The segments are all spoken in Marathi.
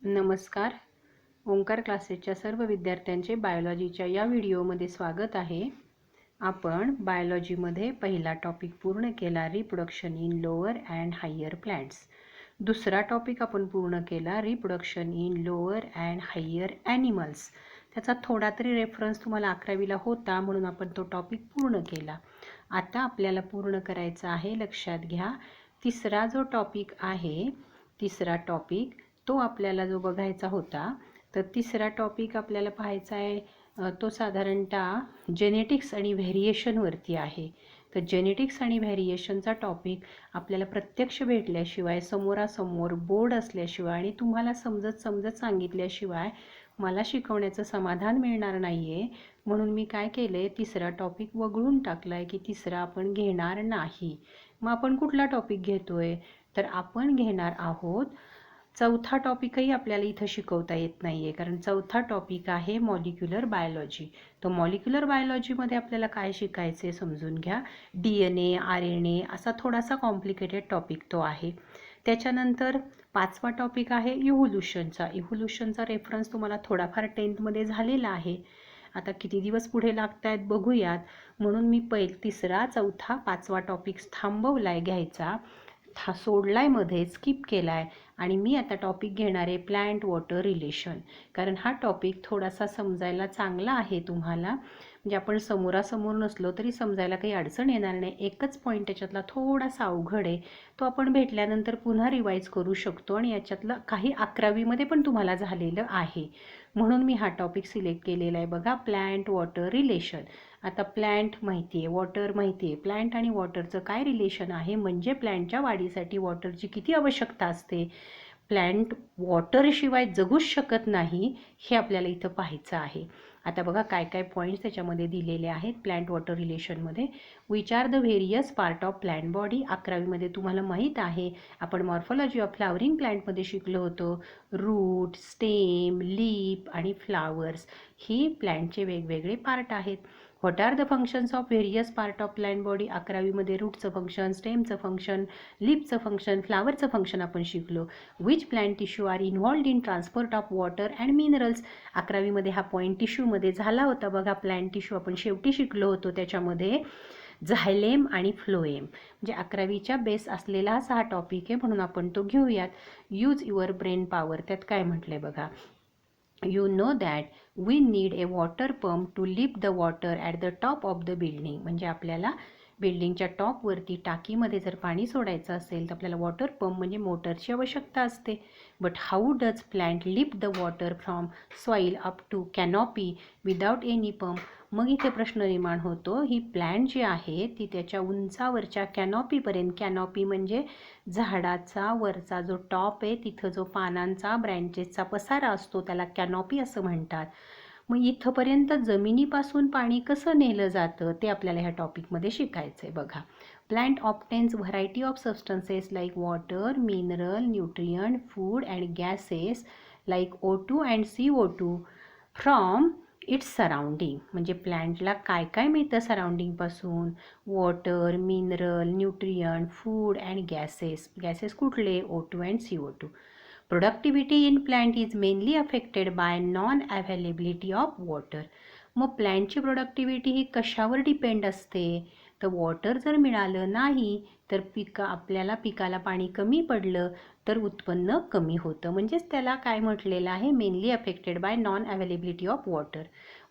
नमस्कार. ओंकार क्लासेसच्या सर्व विद्यार्थ्यांचे बायोलॉजीच्या या व्हिडिओमध्ये स्वागत आहे. आपण बायोलॉजीमध्ये पहिला टॉपिक पूर्ण केला, reproduction in lower and higher plants. दुसरा टॉपिक आपण पूर्ण केला, reproduction in lower and higher animals. त्याचा थोडा तरी रेफरन्स तुम्हाला 11वीला होता, म्हणून आपण तो टॉपिक पूर्ण केला. आता आपल्याला पूर्ण करायचा आहे, लक्षात घ्या. तिसरा जो टॉपिक आहे, तिसरा टॉपिक तो आपल्याला जो बघायचा होता, तर तिसरा टॉपिक आपल्याला पाहायचा आहे तो साधारणतः जेनेटिक्स आणि व्हेरिएशनवरती आहे. तर जेनेटिक्स आणि व्हेरिएशनचा टॉपिक आपल्याला प्रत्यक्ष भेटल्याशिवाय, समोरासमोर बोर्ड असल्याशिवाय आणि तुम्हाला समजत सांगितल्याशिवाय मला शिकवण्याचं समाधान मिळणार नाही आहे. म्हणून मी काय केलं आहे, तिसरा टॉपिक वगळून टाकला आहे की तिसरा आपण घेणार नाही. मग आपण कुठला टॉपिक घेतो आहे, तर आपण घेणार आहोत चौथा टॉपिकही आपल्याला इथं शिकवता येत नाही आहे, कारण चौथा टॉपिक आहे मॉलिक्युलर बायोलॉजी. तर मॉलिक्युलर बायोलॉजीमध्ये आपल्याला काय शिकायचे समजून घ्या. DNA, RNA असा थोडासा कॉम्प्लिकेटेड टॉपिक तो आहे. त्याच्यानंतर पाचवा टॉपिक आहे इव्होल्युशनचा. इव्होल्युशनचा रेफरन्स तुम्हाला थोडाफार 10th झालेला आहे. आता किती दिवस पुढे लागत आहेत बघूयात, म्हणून मी तिसरा, चौथा, पाचवा टॉपिक थांबवलाय घ्यायचा, सोडलाय मध्ये, स्किप केलाय. आणि मी आता टॉपिक घेणार आहे प्लांट वॉटर रिलेशन, कारण हा टॉपिक थोडासा समजायला चांगला आहे तुम्हाला. म्हणजे आपण समोरासमोर नसलो तरी समजायला काही अडचण येणार नाही. एकच पॉईंट त्याच्यातला थोडासा अवघड आहे, तो आपण भेटल्यानंतर पुन्हा रिवाईज करू शकतो आणि याच्यातलं काही 11वीमध्ये पण तुम्हाला झालेलं आहे. म्हणून मी हा टॉपिक सिलेक्ट केलेला आहे. बघा, प्लांट वॉटर रिलेशन. आता प्लांट माहिती आहे, वॉटर माहिती आहे. प्लांट आणि वॉटरचं काय रिलेशन आहे, म्हणजे प्लांटच्या वाढीसाठी वॉटरची किती आवश्यकता असते, प्लांट वॉटरशिवाय जगूच शकत नाही, हे आपल्याला इथं पाहायचं आहे. आता बघा काय काय पॉईंट्स त्याच्यामध्ये दिलेले आहेत प्लांट वॉटर रिलेशनमध्ये. Which are the various part of plant body. 11वीमध्ये तुम्हाला माहीत आहे, आपण मॉर्फॉलॉजी ऑफ फ्लावरिंग प्लांटमध्ये शिकलो होतो. रूट, स्टेम, लीप आणि फ्लावर्स ही प्लांटचे वेगवेगळे पार्ट आहेत. What are the functions of various part of plant body. 11वीमध्ये रूटचं फंक्शन, स्टेमचं फंक्शन, लीपचं फंक्शन, फ्लावरचं फंक्शन आपण शिकलो. Which plant tissue are involved in transport of water and minerals. 11वीमध्ये हा पॉईंट टिश्यूमध्ये झाला होता बघा. प्लांट टिश्यू आपण शेवटी शिकलो होतो, त्याच्यामध्ये झायलेम आणि फ्लोएम. म्हणजे 11वीच्या बेस असलेला हा टॉपिक आहे, म्हणून आपण तो घेऊयात. Use your brain power. त्यात काय म्हटलंय बघा. You know that we need a water pump to lift the water at the top of the building. म्हणजे आपल्याला बिल्डिंगच्या टॉपवरती टाकीमध्ये जर पाणी सोडायचं असेल तर आपल्याला वॉटर पंप म्हणजे मोटरची आवश्यकता असते. But how does plant lift the water from soil up to canopy without any pump. मग इथे प्रश्न निर्माण होतो, ही प्लांट जी आहे ती त्याच्या उंचावरच्या कॅनॉपीपर्यंत, कॅनॉपी म्हणजे झाडाचा वरचा जो टॉप आहे, तिथं जो पानांचा, ब्रँचेसचा पसारा असतो त्याला कॅनॉपी असं म्हणतात. मग इथंपर्यंत जमिनीपासून पाणी कसं नेलं जातं ते आपल्याला ह्या टॉपिकमध्ये शिकायचं आहे. बघा, plant obtains variety of substances like water, mineral, nutrient, food and gases like O2 and CO2 from its surrounding. म्हणजे प्लांटला काय काय मिळतं सराउंडिंगपासून, water, mineral, nutrient, food and gases. Gases कुठले, O2 and CO2. Productivity in plant is mainly affected by non availability of water. मग प्लांटची प्रोडक्टिव्हिटी ही कशावर डिपेंड असते, तर वॉटर जर मिळालं नाही तर आपल्याला पिकाला पाणी कमी पडलं तर उत्पन्न कमी होतं. म्हणजेच त्याला काय म्हटलेलं आहे, mainly affected by non availability of water.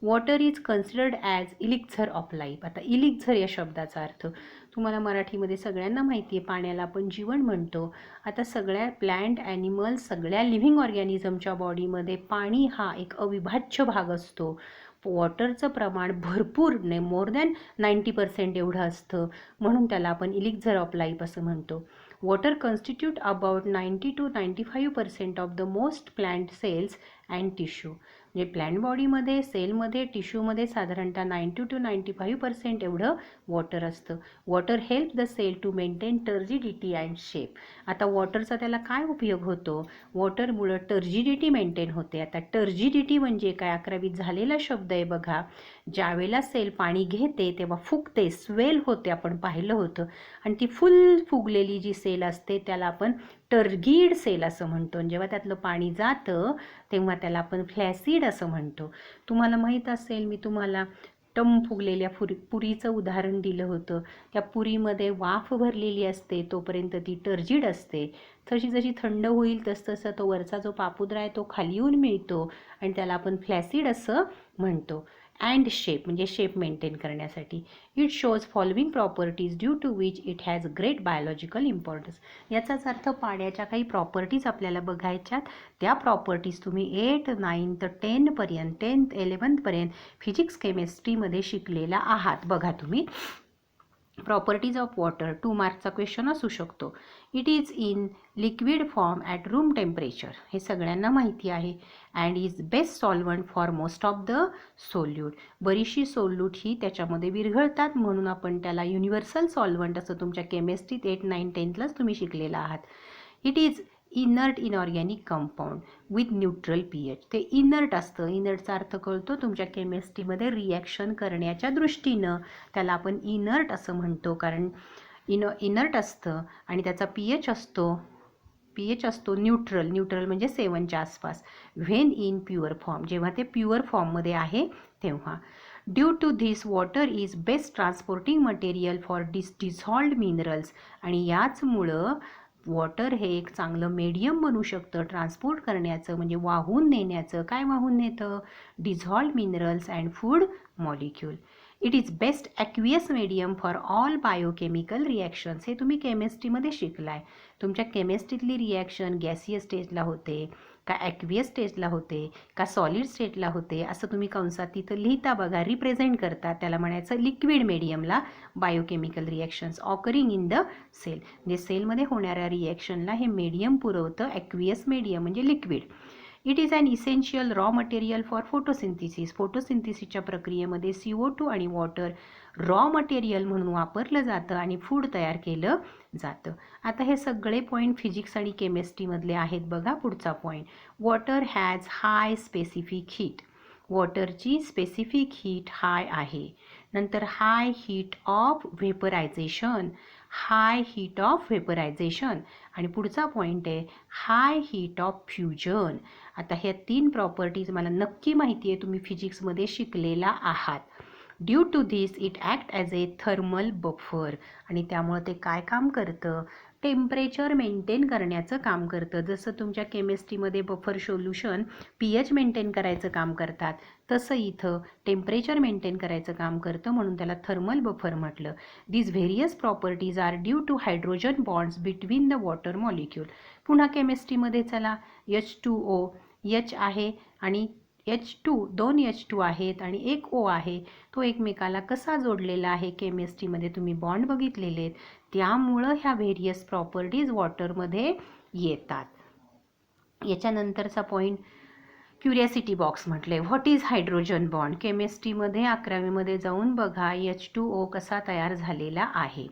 Water is considered as elixir of life. आता इलिक्झर या शब्दाचा अर्थ तुम्हाला मराठीमध्ये सगळ्यांना माहिती आहे, पाण्याला आपण जीवन म्हणतो. आता सगळ्या प्लांट, ॲनिमल्स, सगळ्या लिव्हिंग ऑर्गॅनिझमच्या बॉडीमध्ये पाणी हा एक अविभाज्य भाग असतो. वॉटरचं प्रमाण भरपूर, मोर दॅन 90% एवढं असतं, म्हणून त्याला आपण इलिक्झर ऑफ लाईफ असं म्हणतो. Water constitute about 90 to 95% of the most plant cells and tissue. म्हणजे प्लांट बॉडीमध्ये, सेलमध्ये, टिश्यूमध्ये साधारणतः 90 to 95% एवढं वॉटर असतं. Water help the cell to maintain turgidity and shape. आता वॉटरचा त्याला काय उपयोग होतो, वॉटरमुळं टर्जिडिटी मेंटेन होते. आता टर्जिडिटी म्हणजे काय, 11वीत झालेला शब्द आहे बघा. ज्यावेळेला सेल पाणी घेते तेव्हा फुगते, स्वेल होते, आपण पाहिलं होतं. आणि ती फुल फुगलेली जी सेल असते त्याला आपण टर्गीड सेल असं म्हणतो. जेव्हा त्यातलं पाणी जातं तेव्हा त्याला आपण फ्लॅसिड असं म्हणतो. तुम्हाला माहीत असेल, मी तुम्हाला टम फुगलेल्या पुरीचं उदाहरण दिलं होतं. त्या पुरीमध्ये वाफ भरलेली असते, तोपर्यंत ती टर्जिड असते. जशी जशी थंड होईल तसतसा तो वरचा जो पापुद्रा आहे तो खाली येऊन मिळतो आणि त्याला आपण फ्लॅसिड असं म्हणतो. अँड शेप म्हणजे शेप मेंटेन करण्यासाठी. It shows following properties due to which it has great biological importance. याचाच अर्थ पाण्याच्या काही प्रॉपर्टीज आपल्याला बघायच्यात. त्या प्रॉपर्टीज तुम्ही 8, 9 तर 10पर्यंत 10th 11thपर्यंत फिजिक्स केमिस्ट्रीमध्ये शिकलेला आहात. बघा तुम्ही, प्रॉपर्टीज ऑफ वॉटर 2 मार्कचा क्वेश्चन असू शकतो. It is in liquid form at room temperature, हे सगळ्यांना माहिती आहे. And is best solvent for most of the solute. बरीचशी सोल्यूट ही त्याच्यामध्ये विरघळतात म्हणून आपण त्याला युनिव्हर्सल सॉल्वंट असं तुमच्या केमिस्ट्रीत 8, 9, 10thलाच तुम्ही शिकलेला आहात. It is inert inorganic compound with neutral pH. ते इनर्ट असतं. इनर्टचा अर्थ कळतो तुमच्या केमिस्ट्रीमध्ये रिॲक्शन करण्याच्या दृष्टीनं त्याला आपण इनर्ट असं म्हणतो, कारण इनर्ट असतं आणि त्याचा pH असतो न्यूट्रल. न्यूट्रल म्हणजे 7च्या आसपास. व्हेन इन प्युअर फॉर्म, जेव्हा ते प्युअर फॉर्ममध्ये आहे तेव्हा. Due to this water is best transporting material for dissolved minerals. आणि याचमुळं वॉटर हे एक चांगलं मीडियम बनू शकतं ट्रान्सपोर्ट करण्याचं, म्हणजे वाहून नेण्याचं. काय वाहून नेतं? Dissolved minerals and food molecule. It is best aqueous medium for all biochemical reactions. हे तुम्ही केमिस्ट्रीमध्ये शिकलाय. तुमच्या केमिस्ट्रीतली रिॲक्शन गॅसियस स्टेजला होते का ॲक्वियस स्टेजला होते का सॉलिड स्टेटला होते, असं तुम्ही कंसात तिथं लिहिता बघा. रिप्रेझेंट करतात, त्याला म्हणायचं लिक्विड मीडियमला biochemical reactions occurring in the cell. म्हणजे सेलमध्ये होणाऱ्या रिॲक्शनला हे मीडियम पुरवतं, ॲक्वियस मीडियम म्हणजे liquid. It is an essential raw material for photosynthesis. फोटोसिंथिसिसच्या प्रक्रियेमध्ये CO2 आणि वॉटर रॉ मटेरियल म्हणून वापरलं जातं आणि फूड तयार केलं जातं. आता हे सगळे पॉईंट फिजिक्स आणि केमिस्ट्रीमधले आहेत. बघा पुढचा point, water has high specific heat. वॉटरची स्पेसिफिक हीट हाय आहे. नंतर high heat of vaporization, high heat of vaporization. आणि पुढचा पॉईंट आहे हाय हीट ऑफ फ्युजन. आता ह्या 3 प्रॉपर्टीज मला नक्की माहिती आहे, तुम्ही फिजिक्समध्ये शिकलेला आहात. Due to this it act as a thermal buffer. आणि त्यामुळं ते काय काम करतं? टेम्परेचर मेंटेन करण्याचं काम करतं. जसं तुमच्या केमिस्ट्रीमध्ये बफर सोल्युशन pH मेंटेन करायचं काम करतात, तसं इथं टेम्परेचर मेंटेन करायचं काम करतं, म्हणून त्याला थर्मल बफर म्हटलं. These various properties are due to hydrogen bonds between the water molecule. पुन्हा केमिस्ट्रीमध्ये चला, H2O, H आहे आणि दोन H2 आहेत आणि एक O आहे. तो एकमेकाला कसा जोडलेला आहे केमिस्ट्रीमध्ये तुम्ही बॉन्ड बघितलेले आहेत. त्यामुळं ह्या व्हेरियस प्रॉपर्टीज वॉटरमध्ये येतात. याच्यानंतरचा पॉईंट क्युरियासिटी बॉक्स म्हटले. What is hydrogen bond? केमिस्ट्रीमध्ये 11वीमध्ये जाऊन बघा H2O कसा तयार झालेला आहे.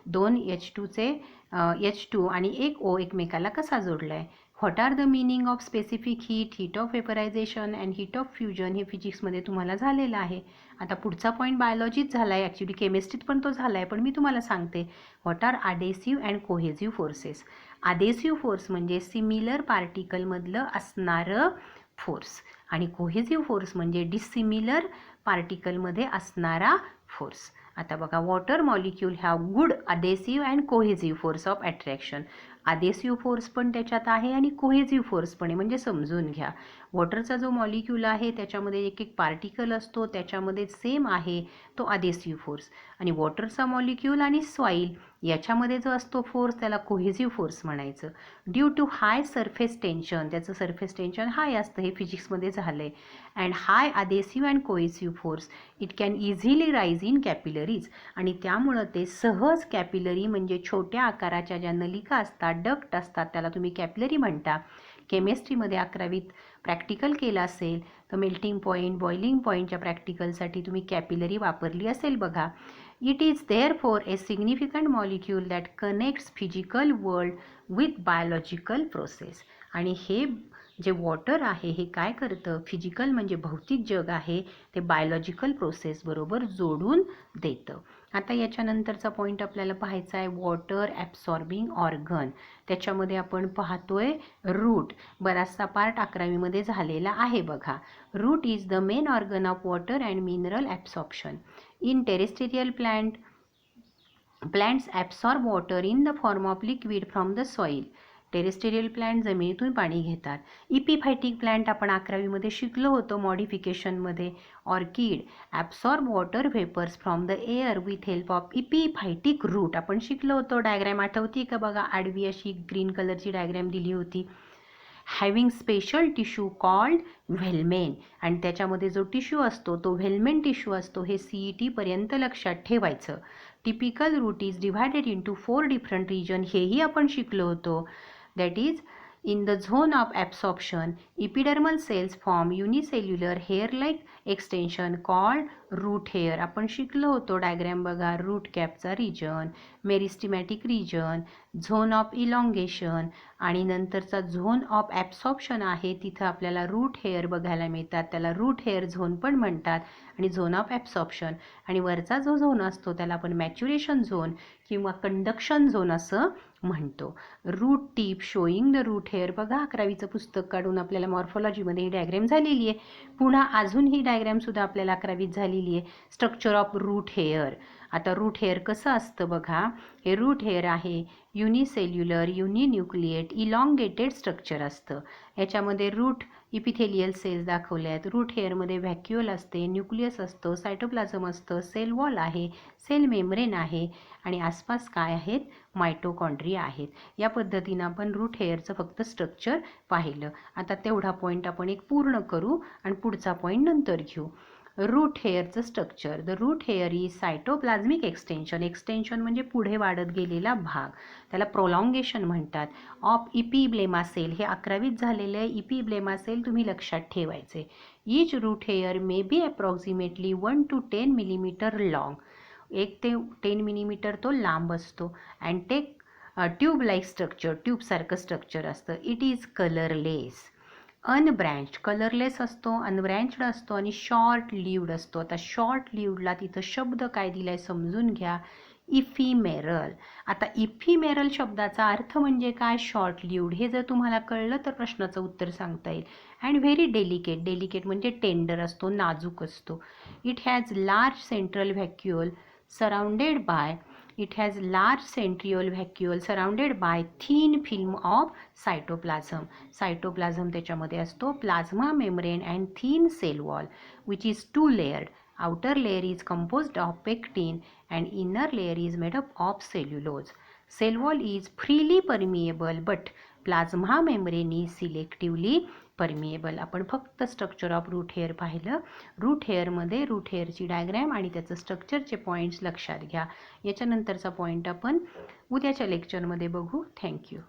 2 H2 आणि एक O एकमेकाला कसा जोडला आहे. What are the meaning of specific heat, heat of vaporisation and heat of fusion, हे फिजिक्समध्ये तुम्हाला झालेलं आहे. आता पुढचा पॉईंट बायोलॉजीत झाला आहे, ॲक्च्युली केमिस्ट्रीत पण तो झाला आहे, पण मी तुम्हाला सांगते. What are adhesive and cohesive forces. Adhesive force म्हणजे सिमिलर पार्टिकलमधलं असणारं फोर्स आणि कोहेसिव्ह फोर्स म्हणजे डिसिमिलर पार्टिकलमध्ये असणारा फोर्स. आता बघा, water molecule have good adhesive and cohesive force of attraction. Adhesive force पण त्याच्यात आहे आणि कोहेसिव्ह फोर्स पण आहे, म्हणजे समजून घ्या. वॉटरचा जो मॉलिक्यूल आहे त्याच्यामध्ये एक एक पार्टिकल असतो, त्याच्यामध्ये सेम आहे तो अडेसिव्ह फोर्स. आणि वॉटरचा मॉलिक्यूल आणि सॉईल याच्यामध्ये जो असतो फोर्स त्याला कोहेसिव्ह फोर्स म्हणायचं. Due to high surface tension, त्याचं सरफेस टेन्शन हाय असतं, हे फिजिक्समध्ये झालं आहे. And high adhesive and cohesive force it can easily rise in capillaries. आणि त्यामुळं ते सहज कॅपिलरी म्हणजे छोट्या आकाराच्या ज्या नलिका असतात, डक्ट असतात, त्याला तुम्ही कॅपिलरी म्हणता. केमिस्ट्रीमध्ये 11वीत प्रॅक्टिकल केलं असेल तर मेल्टिंग पॉईंट, बॉइलिंग पॉईंटच्या प्रॅक्टिकलसाठी तुम्ही कॅपिलरी वापरली असेल बघा. It is therefore A significant molecule that connects physical world with biological process. आणि हे जे वॉटर आहे हे काय करतं, फिजिकल म्हणजे भौतिक जग आहे ते बायोलॉजिकल प्रोसेस बरोबर जोडून देतं. आता याच्यानंतरचा पॉईंट आपल्याला पाहायचा आहे वॉटर ॲब्सॉर्बिंग ऑर्गन. त्याच्यामध्ये आपण पाहतोय रूट. बराचसा पार्ट 11वीमध्ये झालेला आहे बघा. Root is the main organ of water and mineral absorption. In terrestrial plants absorb water in the form of liquid from the soil. Terrestrial plant जमिनीतून पाणी घेतात. इपिफायटिक प्लांट आपण 11वीमध्ये शिकलो होतो मॉडिफिकेशनमध्ये. Orchid absorb water vapours from the air with help of epiphytic root. आपण शिकलो होतो. डायग्रॅम आठवती का बघा, आडवी अशी ग्रीन कलरची डायग्रॅम दिली होती. Having special tissue called velamen. आणि त्याच्यामध्ये जो टिश्यू असतो तो व्हेल्मेन टिश्यू असतो. हे CET पर्यंत लक्षात ठेवायचं. Typical root is divided into 4 different region. हेही आपण शिकलो होतो. That is in the zone of absorption, epidermal cells form unicellular hair-like extension called root hair. आपण शिकलो होतो. डायग्रॅम बघा, रूट कॅपचा रिजन, meristematic region, zone of elongation आणि नंतरचा झोन ऑफ ॲब्सॉर्प्शन आहे. तिथं आपल्याला रूट हेअर बघायला मिळतात. त्याला रूट हेअर झोन पण म्हणतात आणि झोन ऑफ ॲब्सॉर्प्शन. आणि वरचा जो झोन असतो त्याला आपण मॅच्युरेशन झोन किंवा कंडक्शन झोन असं म्हणतो. Root tip showing the root hair. बघा 11वीचं पुस्तक काढून आपल्याला मॉर्फॉलॉजीमध्ये ही डायग्रॅम झालेली आहे. पुन्हा अजून ही डायग्रॅमसुद्धा आपल्याला 11वीत झालेली आहे. Structure of root hair. आता रूट हेअर कसं असतं बघा. हे रूट हेअर आहे युनिसेल्युलर युनिन्यूक्लिएट इलॉंगेटेड स्ट्रक्चर असतं. याच्यामध्ये रूट इपिथेलियल सेल्स दाखवले आहेत. रूट हेअरमध्ये व्हॅक्युअल असते, न्यूक्लियस असतं, सायटोप्लाझम असतं, सेल वॉल आहे, सेल मेम्ब्रेन आहे आणि आसपास काय आहेत, मायटोकॉन्ड्रिया आहेत. या पद्धतीनं आपण रूट हेअरचं फक्त स्ट्रक्चर पाहिलं. आता तेवढा पॉईंट आपण एक पूर्ण करू आणि पुढचा पॉईंट नंतर घेऊ. रूट हेअरचं structure. The root hair is cytoplasmic extension. Extension म्हणजे पुढे वाढत गेलेला भाग, त्याला प्रोलॉंगेशन म्हणतात. Of epiblema cell. हे 11वीत झालेले आहे. इपिब्लेमा सेल तुम्ही लक्षात ठेवायचे. Each root hair may be approximately 1 to 10 millimeter long. 1 ते 10 मिलीमीटर तो लांब असतो. And take tube like structure. ट्यूबसारखं स्ट्रक्चर असतं. It is colourless. Unbranched. Colourless असतो, अनब्रँच्ड असतो आणि शॉर्ट लिव्ड असतो. आता शॉर्ट लिव्डला तिथं शब्द काय दिलाय समजून घ्या. इफिमेरल. आता इफिमेरल शब्दाचा अर्थ म्हणजे काय, शॉर्ट लिव्ड. हे जर तुम्हाला कळलं तर प्रश्नाचं उत्तर सांगता येईल. And very delicate. डेलिकेट म्हणजे टेंडर असतो, नाजूक असतो. It has large central vacuole surrounded by centriole vacuole surrounded by thin film of cytoplasm. Cytoplasm त्याच्यामध्ये असतो, plasma membrane and thin cell wall which is 2 layered. Outer layer is composed of pectin and inner layer is made up of cellulose. Cell wall is freely permeable but plasma membrane is selectively permeable. आपण फक्त स्ट्रक्चर ऑफ रूट हेअर पाहिलं. रूट हेअरमध्ये रूट हेअरची डायग्रॅम आणि त्याचं स्ट्रक्चरचे पॉईंट्स लक्षात घ्या. याच्यानंतरचा पॉईंट आपण उद्याच्या लेक्चरमध्ये बघू. थँक्यू.